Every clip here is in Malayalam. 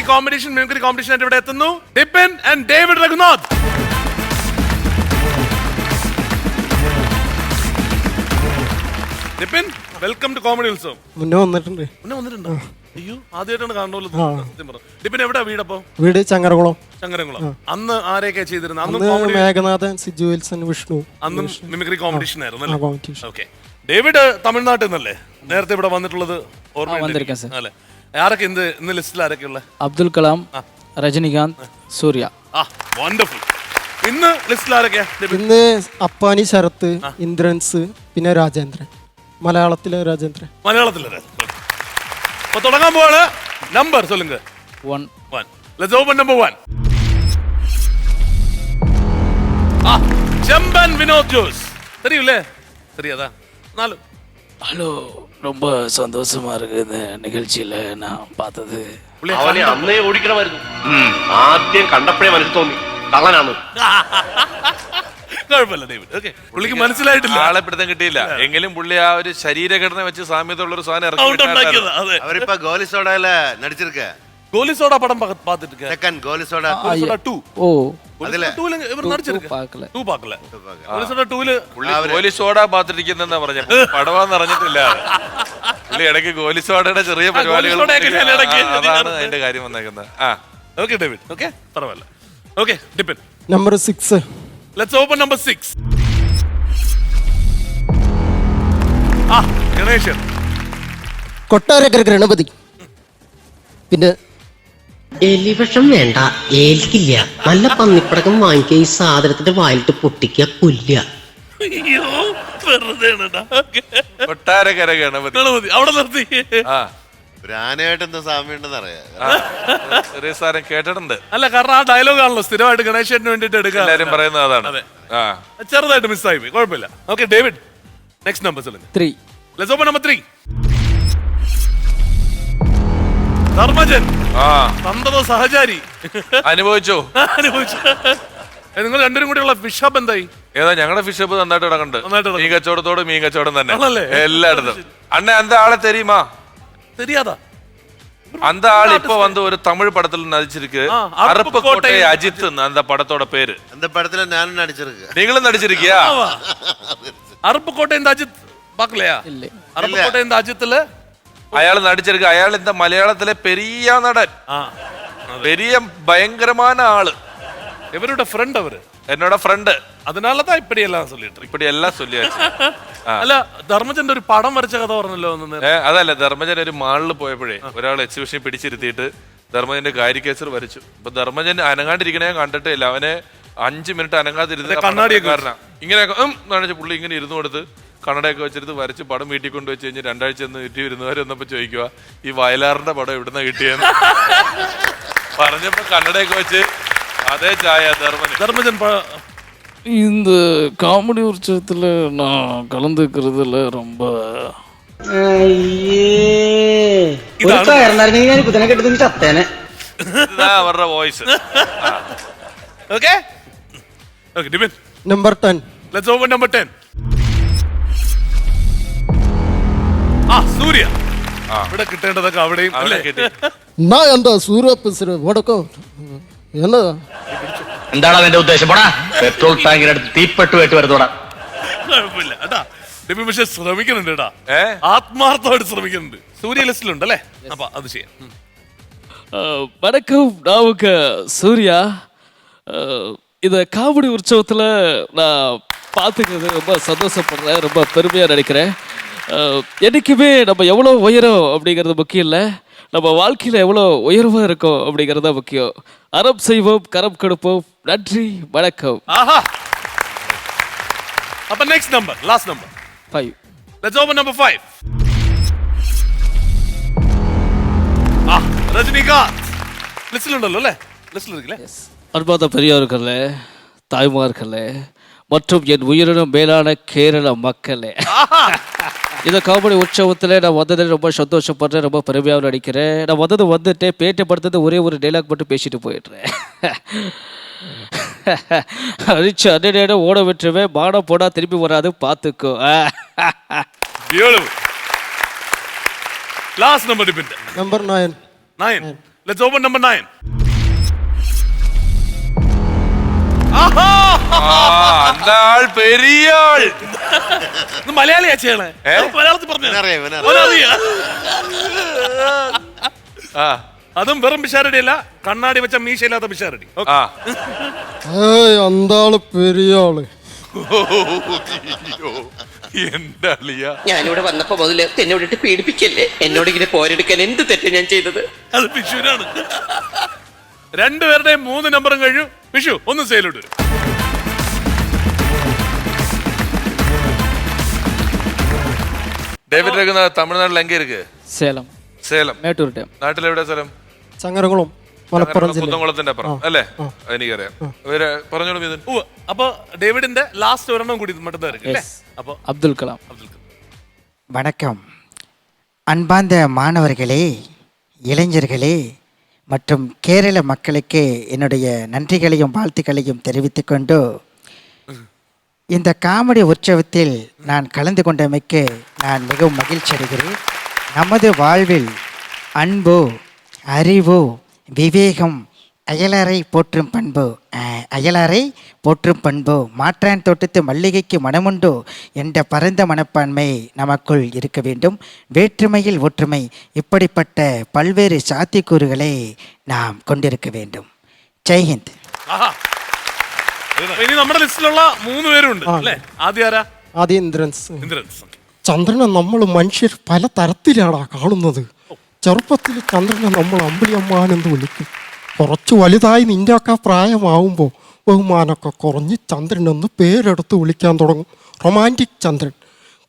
മിമിക്രി കോമ്പറ്റീഷൻ ആയിട്ട് ഇവിടെ എത്തുന്നു Dipin and David Raghunath. Dipin, welcome to comedy Utsavam. മുന്നേ വന്നിട്ടുണ്ടോ? അയ്യോ, ആദ്യമായിട്ടാണ് കാണുന്നത്. ഡിപിൻ എവിടെയാ വീടപ്പോ? വീട് ചങ്ങരകുളം. അന്ന് ആരെയൊക്കെ ചെയ്തിരുന്നത്? അന്ന് മേഘനാഥൻ, സിജു വിൽസൺ, വിഷ്ണു. അന്നും മിമിക്രി കോമ്പറ്റീഷൻ ആയിരുന്നു. ഓക്കെ. ഡേവിഡ് തമിഴ്നാട്ടിൽ നിന്നല്ലേ നേരത്തെ ഇവിടെ വന്നിട്ടുള്ളത്? ഓർമ്മ. ആരൊക്കെ ഇന്ന് ലിസ്റ്റിൽ ആരൊക്കെയുള്ള? അബ്ദുൽ കലാം, രജനികാന്ത്, സൂര്യ. വണ്ടർഫുൾ. ഇന്ന് ലിസ്റ്റിൽ ആരൊക്കെയാ? ഇന്ന് അപ്പാനി, ശരത്ത്, ഇന്ദ്രൻസ്, പിന്നെ രാജേന്ദ്രൻ. മലയാളത്തിലെ രാജേന്ദ്രൻ. അപ്പൊ തുടങ്ങാൻ പോവാണ്. നമ്പർ சொல்லுங்க. 1. Let's open number 1. ചെമ്പൻ വിനോദ് ജോസ്. தெரியும்ல? தெரியாதா? 4. ஹலோ, ரொம்ப சந்தோஷமா இருக்கு இந்த நிகழ்ச்சியில நான் பார்த்தது. അവനെ അന്നേ ഓടിക്കണമായിരുന്നു. ആദ്യം കണ്ടപ്പോഴേ മനസ്സിൽ തോന്നി കള്ളനാണ്. കുഴപ്പമില്ല ഡേവിഡ്. ഓക്കെ, പുള്ളിക്ക് മനസ്സിലായിട്ടില്ല, ആളെ പിടുത്തം കിട്ടിയില്ല. എങ്കിലും പുള്ളി ആ ഒരു ശരീരഘടന വെച്ച് സാമ്യതയുള്ള ഒരു സാധനം ഇറക്കി. അവരിപ്പോ ഗോലിസോടയില് നടിച്ചിരിക്ക. ഗോലിസോട പടം പാത്തിട്ട് സെക്കൻഡ് ഗോലിസോട 2. ஓ, அதுல 2 இவர் நடிச்சிருக்கு. பார்க்கல. 2 பார்க்கல. ഗോലിസോട 2 പുള്ളി ഗോലിസോട പാത്തിരിക്കുന്നെന്നാ പറഞ്ഞ, പടവാന്ന് അറിഞ്ഞിട്ടില്ല. പുള്ളി ഇടയ്ക്ക് ഗോലിസോടയുടെ ചെറിയ പരിപാടികൾ, അതാണ് അതിന്റെ കാര്യം വന്നേക്കുന്നത്. Okay David. ഓക്കെ, പറവല്ല. Okay Dipin. Number 6. Let's open number 6. Ganesan. Kottarakkara Ganapathi. പിന്നെ എലിവിഷം വേണ്ട, ഏൽക്കില്ല. നല്ല പന്നിപ്പടക്കം വാങ്ങിക്കുക, ഈ സാധനത്തിന്റെ വായിലിട്ട് പൊട്ടിക്കുക, കൊല്ലുക. കൊട്ടാരക്കര ഗണപതി അവിടെ നിർത്തി. ആനയായിട്ട് എന്താ സാമ്യമുണ്ടെന്ന് അറിയാം. ചെറിയ സാധനം കേട്ടിട്ടുണ്ട്. അല്ല, കാരണം ആ ഡയലോഗ് ആണല്ലോ സ്ഥിരമായിട്ട് ഗണേശന് വേണ്ടിട്ട് എടുക്കുക. എല്ലാരും പറയുന്നത് അതാണ്. ചെറുതായിട്ട് മിസ്സായി പോയി, കുഴപ്പമില്ല. ഓക്കെ ഡേവിഡ്, നെക്സ്റ്റ് നമ്പർ சொல்லுங்க. 3. Let's open number 3. ധർമ്മജൻ. സന്തത സഹചാരി. അനുഭവിച്ചോ? നിങ്ങൾ രണ്ടുപേരും കൂടിയുള്ള ഫിഷപ്പ് എന്തായി? ഏതാ ഞങ്ങളുടെ ഫിഷപ്പ് നന്നായിട്ട് കിടക്കുന്നുണ്ട്. മീൻ കച്ചവടത്തോട് മീൻ കച്ചവടം തന്നെ എല്ലായിടത്തും. അണ്ണ அந்த ஆளை தெரியுமா? தெரியாதா? அந்த ஆள் இப்ப வந்து ஒரு தமிழ் படத்துல நடிச்சிருக்கு. அருப்புக்கோட்டை அஜித் அந்த படத்தோட பேரு. அந்த படத்துல நானும் நடிச்சிருக்கேன். நீங்களும் நடிச்சிருக்கியா? അറുപ്പക്കോട്ട അജിത്ത് പാക്കലയാ? അറുപ്പക്കോട്ട അജിത്തില് അയാൾ നടിച്ചിരിക്ക. അയാൾ എന്താ മലയാളത്തിലെ പെരിയ നടൻ, പെരിയ ഭയങ്കരமான ആള്. ഇവരുടെ ഫ്രണ്ട്, അവര് എന്നോட ഫ്രണ്ട്. അതിനാലതാ ഇപ്പടിയെല്ലാം சொல்லிட்டு ഇപ്പടിയെല്ലാം ചൊല്ലിയാச்சு. അല്ല, ധർമ്മജന്റെ ഒരു പടം വരച്ച കഥ പറഞ്ഞല്ലോ. അതല്ല, ധർമ്മജൻ ഒരു മാളിൽ പോയപ്പോഴേ ഒരാൾ എക്സിബിഷൻ പിടിച്ചിരുത്തിയിട്ട് ധർമ്മജന്റെ കാരിക്കേച്ചർ വരച്ചു. അപ്പൊ ധർമ്മജൻ അനങ്ങാണ്ടിരിക്കണേ കണ്ടിട്ടേ ഇല്ല. അവനെ 5 മിനിറ്റ് അനങ്ങാതിരുന്ന കണ്ണാടിയൊക്കെ കാരണം ഇങ്ങനെയൊക്കെ പുള്ളി ഇങ്ങനെ ഇരുന്ന് കൊടുത്ത് കണ്ണടയൊക്കെ വെച്ചിരുന്ന് വരച്ച് പടം വീട്ടിൽ കൊണ്ടുവച്ച് കഴിഞ്ഞ് 2 ആഴ്ച വീട്ടിൽ ഇരുന്നവർ വന്നപ്പോ ചോദിക്കുക, ഈ വയലാറിന്റെ പടം എവിടുന്ന കിട്ടിയെന്ന് പറഞ്ഞപ്പോ കണ്ണടയൊക്കെ വെച്ച് അതേ ചായ ധർമ്മജൻ. இந்த காமெடி உற்சவத்துல நான் கலந்துக்கிறதுல ரொம்ப അവരുടെ voice. Okay okay Dipin. Number 10. Let's open number 10. സൂര്യ. ഇവിടെ കിട്ടേണ്ടതൊക്കെ അവിടെയും ഞാൻ എന്താ സൂര്യ പേசுற വടക്കോ എന്നതാ? എന്താണ് അതിന്റെ ഉദ്ദേശം? പെട്രോൾ ടാങ്കിനടുത്ത് തീപ്പെട്ടുമായിട്ട് വരുന്നോടാ. കുഴപ്പമില്ല കേട്ടാ. ഡിപിൻ പക്ഷെ ശ്രമിക്കുന്നുണ്ട് കേട്ടാ, ആത്മാർത്ഥമായിട്ട് ശ്രമിക്കുന്നുണ്ട്. സൂര്യ ലിസ്റ്റിലുണ്ട് അല്ലേ? അപ്പൊ അത് ചെയ്യാം. வணக்கம், நாவுக்கு சூர்யா. இந்த காமெடி உற்சவத்தில் நான் பார்த்துக்கிறது ரொம்ப சந்தோஷப்படுறேன், ரொம்ப பெருமையாக நினைக்கிறேன். என்றைக்குமே நம்ம எவ்வளோ உயரம் அப்படிங்கிறது முக்கியம் இல்லை, நம்ம வாழ்க்கையில் எவ்வளோ உயர்வாக இருக்கோம் அப்படிங்கிறது தான் முக்கியம். அறம் செய்வோம், கரம் கொடுப்போம். நன்றி, வணக்கம். அப்போ next number, last number 5. Let's open number 5. Rajinikanth லிஸ்ட்ல அല്ലേ? லிஸ்ட்ல இருக்குல்ல? அன்பாத பெரியோர்களே, தாய்மார்களே மற்றும் என் உயிரினும் மேலான கேரள மக்களே, இந்த காமெடி உற்சவத்தில் நான் வந்ததில் ரொம்ப சந்தோஷப்படுறேன், ரொம்ப பெருமையாக நடிக்கிறேன். நான் வந்துட்டு பேட்டை படுத்தது ஒரே ஒரு டைலாக் மட்டும் பேசிட்டு போயிடுறேன். அடிச்சு அன்னையோட ஓட விட்டுருவேன், மானம் போனா திரும்பி வராது, பார்த்துக்கோ. Last number depend. Number 9. Let's open number 9. അന്താൾ പെരിയാൾ. ഇത് മലയാളിയാ ചെയ്യണേ, മലയാളത്തിൽ പറഞ്ഞു. അതും വെറും പിഷാരടി അല്ല, കണ്ണാടി വെച്ച മീശയില്ലാത്ത പിഷാരടി. എന്താള് പെരിയാള്. എന്റെ അളിയ, ഞാനിവിടെ വന്നപ്പോ മുതല് എന്നോടിട്ട് പീഡിപ്പിക്കല്ലേ. എന്നോട് ഇങ്ങനെ പോരെടുക്കാൻ എന്ത് തെറ്റ് ഞാൻ ചെയ്തത്? അത് പിഷുവിനാണ്. രണ്ടുപേരുടെയും 3 നമ്പറും കഴിഞ്ഞു. പിഷു ഒന്ന് സെയിലോട്ട് വരും. ഡേവിഡ് രഘുനാഥ് തമിഴ്നാട്ടിൽ എങ്ക ഇருக்கு? சேலம் സേലം. மேட்டூர் டேம். നാട്ടിലെവിടെ സ്ഥലം? ചങ്ങരകുളം മലപ്പുറം ജില്ല. കുന്നംകുളത്തിന്റെ അപ്പുറം അല്ലേ? എനിക്കറിയാം. പറഞ്ഞോളൂ മിഥുൻ. അപ്പൊ ഡേവിഡിന്റെ ലാസ്റ്റ് ഒരെണ്ണം കൂടി മറ്റേ അപ്പൊ அப்துல் கலாம். வணக்கம் அன்பார்ந்த மாணவர்களே, இளைஞர்களே மற்றும் கேரள மக்களுக்கு என்னுடைய நன்றிகளையும் வாழ்த்துக்களையும் தெரிவித்துக் கொண்டு இந்த காமெடி உற்சவத்தில் நான் கலந்து கொண்டமைக்கு நான் மிகவும் மகிழ்ச்சி அடைகிறேன். நமது வாழ்வில் அன்பு, அறிவு, விவேகம், அயலாரை போற்றும் பண்பு, மாற்றான் தோட்டத்து மல்லிகைக்கு மனமுண்டோ என்ற பரந்த மனப்பான்மை நமக்குள் இருக்க வேண்டும். வேற்றுமையில் ஒற்றுமை, இப்படிப்பட்ட பல்வேறு சாத்தியக்கூறுகளை நாம் கொண்டிருக்க வேண்டும். ஜெய்ஹிந்த். ഇനി നമ്മുടെ ലിസ്റ്റിലുള്ള 3 പേരുണ്ട് അല്ലേ? ആദ്യം ഇന്ദ്രൻസ്. ഇന്ദ്രൻസ്. ചന്ദ്രനെ നമ്മൾ മനുഷ്യർ പല തരത്തിലാണ് കാണുന്നത്. ചെറുപ്പത്തിൽ ചന്ദ്രനെ നമ്മൾ അമ്പിളിയമ്മാനെന്ന് വിളിക്കും. കുറച്ച് വലുതായി നിൻ്റെയൊക്കെ പ്രായമാവുമ്പോൾ ബഹുമാനമൊക്കെ കുറഞ്ഞ് ചന്ദ്രനൊന്ന് പേരെടുത്ത് വിളിക്കാൻ തുടങ്ങും. റൊമാൻറ്റിക് ചന്ദ്രൻ.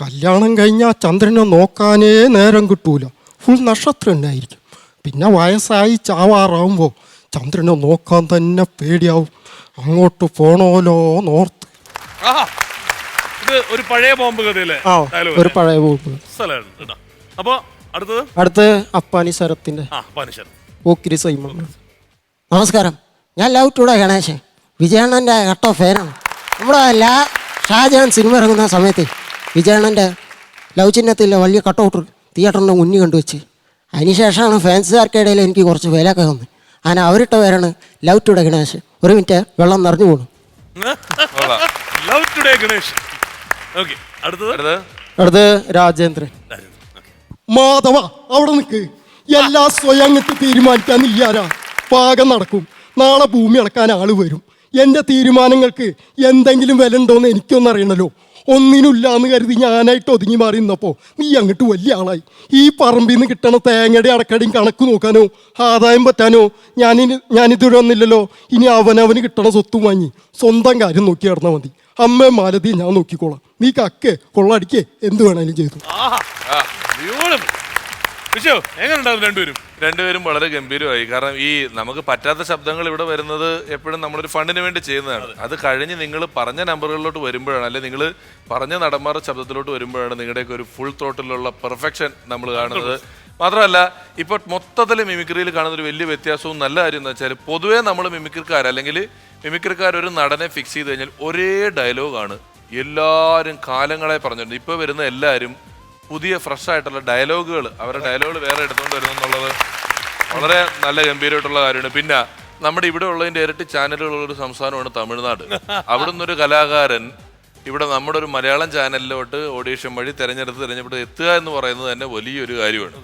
കല്യാണം കഴിഞ്ഞാൽ ചന്ദ്രനെ നോക്കാനേ നേരം കിട്ടൂല. ഫുൾ നക്ഷത്രം ഉണ്ടായിരിക്കും. പിന്നെ വയസ്സായി ചാവാറാവുമ്പോൾ ചന്ദ്രനെ നോക്കാൻ തന്നെ പേടിയാവും. അങ്ങോട്ട് പോണോലോ നോർത്ത്. ഇത് ഒരു പഴയ ബോംബ് കഥയിലെ ഒരു പഴയ ബോംബ്. അപ്പൊ അടുത്ത് അപ്പാനി ശരത്തിന്റെ പോക്കിരി സൈമൺ. നമസ്കാരം, ഞാൻ ലവ് ടുഡേ ഗണേശൻ, വിജയണ്ണൻ്റെ കട്ടോ ഫാനാണ്. നമ്മുടെ ഷാജഹാൻ സിനിമ ഇറങ്ങുന്ന സമയത്ത് വിജയണ്ണൻ്റെ ലവ് ചിഹ്നത്തിലെ വലിയ കട്ടൗട്ട് തിയേറ്ററിൻ്റെ മുന്നിൽ കണ്ടുവച്ച് അതിനുശേഷമാണ് ഫാൻസുകാർക്കിടയിൽ എനിക്ക് കുറച്ച് വിലയൊക്കെ തന്നത്. അങ്ങനെ അവരിട്ട പേരാണ് ലവ് ടുഡേ ഗണേശൻ. ഒരു മിനിറ്റ്, വെള്ളം നിറഞ്ഞു പോകണം. അടുത്ത് രാജേന്ദ്രൻ. മാധവ അവിടെ നിൽക്ക്. എല്ലാം സ്വയം അങ്ങോട്ട് തീരുമാനിക്കാൻ നീയാരാ? പാകം നടക്കും. നാളെ ഭൂമി അളക്കാൻ ആള് വരും. എൻ്റെ തീരുമാനങ്ങൾക്ക് എന്തെങ്കിലും വില ഉണ്ടോയെന്ന് എനിക്കൊന്നും അറിയണല്ലോ. ഒന്നിനുമില്ലാന്ന് കരുതി ഞാനായിട്ട് ഒതുങ്ങി മാറി നിന്നപ്പോൾ നീ അങ്ങോട്ട് വലിയ ആളായി. ഈ പറമ്പിൽ നിന്ന് കിട്ടണ തേങ്ങയുടെ അടക്കടയും കണക്ക് നോക്കാനോ ആദായം പറ്റാനോ ഞാനിതുവരെ വന്നില്ലല്ലോ. ഇനി അവനവന് കിട്ടണ സ്വത്തും വാങ്ങി സ്വന്തം കാര്യം നോക്കി നടന്നാൽ മതി. അമ്മ മാലതി ഞാൻ നോക്കിക്കോളാം. നീ കക്കേ കൊള്ളടിക്കേ എന്ത് വേണേലും ചെയ്തു. രണ്ടുപേരും വളരെ ഗംഭീരമായി. കാരണം ഈ നമുക്ക് പറ്റാത്ത ശബ്ദങ്ങൾ ഇവിടെ വരുന്നത് എപ്പോഴും നമ്മളൊരു ഫണ്ടിന് വേണ്ടി ചെയ്യുന്നതാണ്. അത് കഴിഞ്ഞ് നിങ്ങൾ പറഞ്ഞ നമ്പറുകളിലോട്ട് വരുമ്പോഴാണ്, അല്ലെങ്കിൽ നിങ്ങൾ പറഞ്ഞ നടന്മാരുടെ ശബ്ദത്തിലോട്ട് വരുമ്പോഴാണ് നിങ്ങളുടെയൊക്കെ ഒരു ഫുൾ തോട്ടിലുള്ള പെർഫെക്ഷൻ നമ്മൾ കാണുന്നത്. മാത്രമല്ല ഇപ്പോൾ മൊത്തത്തിൽ മിമിക്രിയിൽ കാണുന്ന ഒരു വലിയ വ്യത്യാസവും നല്ല കാര്യം എന്ന് വെച്ചാൽ, പൊതുവേ നമ്മൾ അല്ലെങ്കിൽ മിമിക്രിക്കാർ ഒരു നടനെ ഫിക്സ് ചെയ്ത് കഴിഞ്ഞാൽ ഒരേ ഡയലോഗാണ് എല്ലാവരും കാലങ്ങളായി പറഞ്ഞിട്ടുണ്ട്. ഇപ്പോൾ വരുന്ന എല്ലാവരും പുതിയ ഫ്രഷ് ആയിട്ടുള്ള ഡയലോഗുകൾ, അവരുടെ ഡയലോഗുകൾ വേറെ എടുത്തുകൊണ്ട് വരുന്നു എന്നുള്ളത് വളരെ നല്ല ഗംഭീരമായിട്ടുള്ള കാര്യമാണ്. പിന്നെ നമ്മുടെ ഇവിടെ ഉള്ളതിൻ്റെ ഇരട്ടി ചാനലുകളുള്ളൊരു സംസ്ഥാനമാണ് തമിഴ്നാട്. അവിടെ നിന്നൊരു കലാകാരൻ ഇവിടെ നമ്മുടെ ഒരു മലയാളം ചാനലിലോട്ട് ഓഡീഷൻ വഴി തിരഞ്ഞെടുത്ത് എത്തുക എന്ന് പറയുന്നത് തന്നെ വലിയൊരു കാര്യമാണ്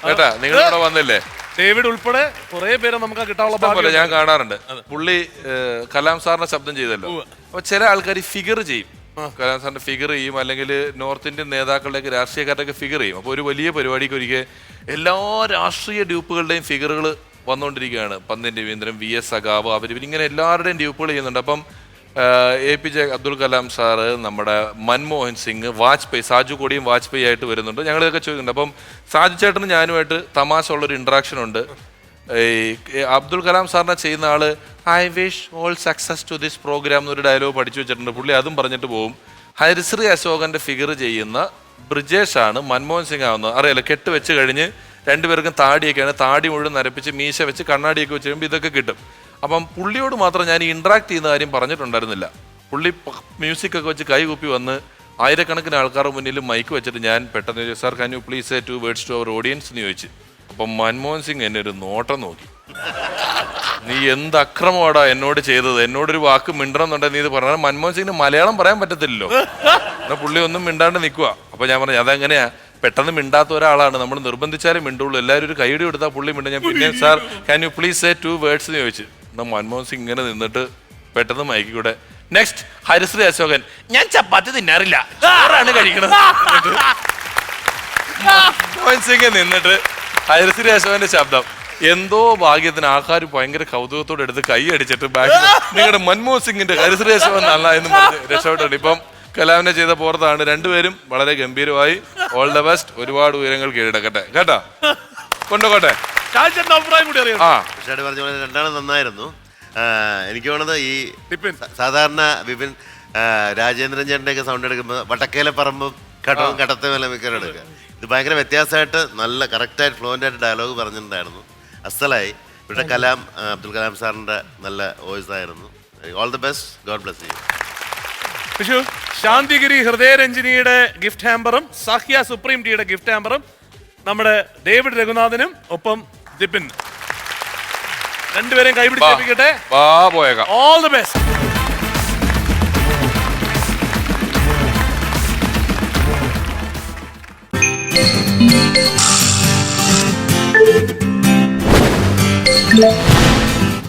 കേട്ടാ. നിങ്ങൾ ഇവിടെ വന്നില്ലേ? ഡേവിഡ് ഉൾപ്പെടെ കുറെ പേരെ നമുക്ക് കിട്ടാനുള്ള പോലെ ഞാൻ കാണാറുണ്ട്. പുള്ളി കലാം സാറിന്റെ ശബ്ദം ചെയ്തല്ലോ. അപ്പൊ ചില ആൾക്കാർ ഫിഗർ ചെയ്യും, കലാം സാറിന്റെ ഫിഗർ ചെയ്യും, അല്ലെങ്കിൽ നോർത്ത് ഇന്ത്യൻ നേതാക്കളുടെയൊക്കെ രാഷ്ട്രീയക്കാരുടെയൊക്കെ ഫിഗർ ചെയ്യും. അപ്പോൾ ഒരു വലിയ പരിപാടിക്ക് ഒരിക്കൽ എല്ലാ രാഷ്ട്രീയ ഡ്യൂപ്പുകളുടെയും ഫിഗറുകൾ വന്നുകൊണ്ടിരിക്കുകയാണ്. പന്ന്യൻ രവീന്ദ്രൻ, VS സഖാവ്, ഇവരിങ്ങനെ എല്ലാവരുടെയും ഡ്യൂപ്പുകൾ ചെയ്യുന്നുണ്ട്. അപ്പം APJ അബ്ദുൽ കലാം സാറ്, നമ്മുടെ മൻമോഹൻ സിംഗ്, വാജ്പേയി, സാജു കോടിയും വാജ്പേയി ആയിട്ട് വരുന്നുണ്ട്. ഞങ്ങളിതൊക്കെ ചോദിക്കുന്നുണ്ട്. അപ്പം സാജു ചേട്ടനും ഞാനുമായിട്ട് തമാശ ഉള്ളൊരു ഇൻട്രാക്ഷൻ ഉണ്ട്. അബ്ദുൽ കലാം സാറിനെ ചെയ്യുന്ന ആള് I wish all success to this programme എന്നൊരു ഡയലോഗ് പഠിച്ചു വെച്ചിട്ടുണ്ട്. പുള്ളി അതും പറഞ്ഞിട്ട് പോകും. ഹരിശ്രീ അശോകന്റെ ഫിഗർ ചെയ്യുന്ന ബ്രിജേഷാണ് മൻമോഹൻ സിംഗ് ആവുന്നത്. അറിയാലോ, കെട്ട് വെച്ച് കഴിഞ്ഞ് രണ്ടുപേർക്കും താടിയൊക്കെയാണ്, താടി മുഴുവൻ നരപ്പിച്ച് മീശ വെച്ച് കണ്ണാടിയൊക്കെ വെച്ച് കഴിയുമ്പോൾ ഇതൊക്കെ കിട്ടും. അപ്പം പുള്ളിയോട് മാത്രം ഞാൻ ഇൻട്രാക്ട് ചെയ്യുന്ന കാര്യം പറഞ്ഞിട്ടുണ്ടായിരുന്നില്ല. പുള്ളി മ്യൂസിക്കൊക്കെ വെച്ച് കൈകൂപ്പി വന്ന് ആയിരക്കണക്കിന് ആൾക്കാരുടെ മുന്നിൽ മൈക്ക് വെച്ചിട്ട് ഞാൻ പെട്ടെന്ന് ചോദിച്ചു, sir can you please say 2 words to our audience എന്ന് ചോദിച്ചു. അപ്പൊ മൻമോഹൻ സിംഗ് എന്നെ ഒരു നോട്ടം നോക്കി. നീ എന്ത് അക്രമമാടാ എന്നോട് ചെയ്തത്, എന്നോടൊരു വാക്ക് മിണ്ടണമെന്നുണ്ടെങ്കിൽ നീ ഇത് പറഞ്ഞാൽ മൻമോഹൻ സിംഗിന് മലയാളം പറയാൻ പറ്റത്തില്ലല്ലോ. എന്നാ പുള്ളി ഒന്നും മിണ്ടാണ്ട് നിൽക്കുക. അപ്പൊ ഞാൻ പറഞ്ഞു അതെങ്ങനെയാ, പെട്ടെന്ന് മിണ്ടാത്ത ഒരാളാണ്, നമ്മൾ നിർബന്ധിച്ചാലും മിണ്ടുള്ളൂ, എല്ലാവരും ഒരു കൈയടി കൊടുത്താൽ പുള്ളി മിണ്ട. ഞാൻ പിന്നെ sir can you please say 2 words എന്ന് ചോദിച്ചു. എന്നാൽ മൻമോഹൻ സിംഗ് ഇങ്ങനെ നിന്നിട്ട് പെട്ടെന്ന് മയക്കിക്കൂടെ നെക്സ്റ്റ് ഹരിശ്രീ അശോകൻ, ഞാൻ ചപ്പാത്തി തിന്നാറില്ല, ചോറാണ് കഴിക്കണത്. മൻമോഹൻ സിംഗ് നിന്നിട്ട് ഹരിശ്രീ അശോകന്റെ ശബ്ദം, എന്തോ ഭാഗ്യത്തിന് ആൾക്കാർ ഭയങ്കര കൗതുകത്തോടെ എടുത്ത് കൈ അടിച്ചിട്ട് ബാക്കി നിങ്ങളുടെ മൻമോഹൻ സിംഗിന്റെ ഹരിശ്രീ അശോകൻ നല്ല എന്ന് പറഞ്ഞ് രക്ഷപ്പെട്ടുണ്ട്. ഇപ്പം കലാമിനെ ചെയ്ത പുറത്താണ്. രണ്ടുപേരും വളരെ ഗംഭീരമായി. ഓൾ ദ ബെസ്റ്റ്, ഒരുപാട് ഉയരങ്ങൾ കീഴടക്കട്ടെ കേട്ടാ, കൊണ്ടുപോകട്ടെ. അഭിപ്രായം കൂടി അറിയാം. പറഞ്ഞ പോലെ രണ്ടാളും നന്നായിരുന്നു. എനിക്ക് തോന്നുന്നത് ഈ സാധാരണ വിപിൻ രാജേന്ദ്രൻ ചേട്ടൻ്റെയൊക്കെ സൗണ്ട് എടുക്കുമ്പോൾ വട്ടക്കേലെ പറമ്പും കടവും കടത്തെ മേലെ മിക്കറും എടുക്കുക. ഇത് ഭയങ്കര വ്യത്യാസമായിട്ട് നല്ല കറക്റ്റായിട്ട് ഫ്ലുവൻ്റായിട്ട് ഡയലോഗ് പറഞ്ഞിട്ടുണ്ടായിരുന്നു. അസലായി. ഇവിടെ അബ്ദുൽ കലാം സാറിൻ്റെ നല്ല വോയിസ് ആയിരുന്നു. All the best, God bless you. Vishu Shantigiri ഹൃദയരഞ്ജിനിയുടെ ഗിഫ്റ്റ് ഹാമ്പറും സാഹ്യ സുപ്രീം ടീയുടെ ഗിഫ്റ്റ് ഹാമ്പറും നമ്മുടെ ഡേവിഡ് രഘുനാഥനും ഒപ്പം ദിപിൻ രണ്ടുപേരെയും കൈപിടിച്ചേപ്പിക്കട്ടെ. All the best.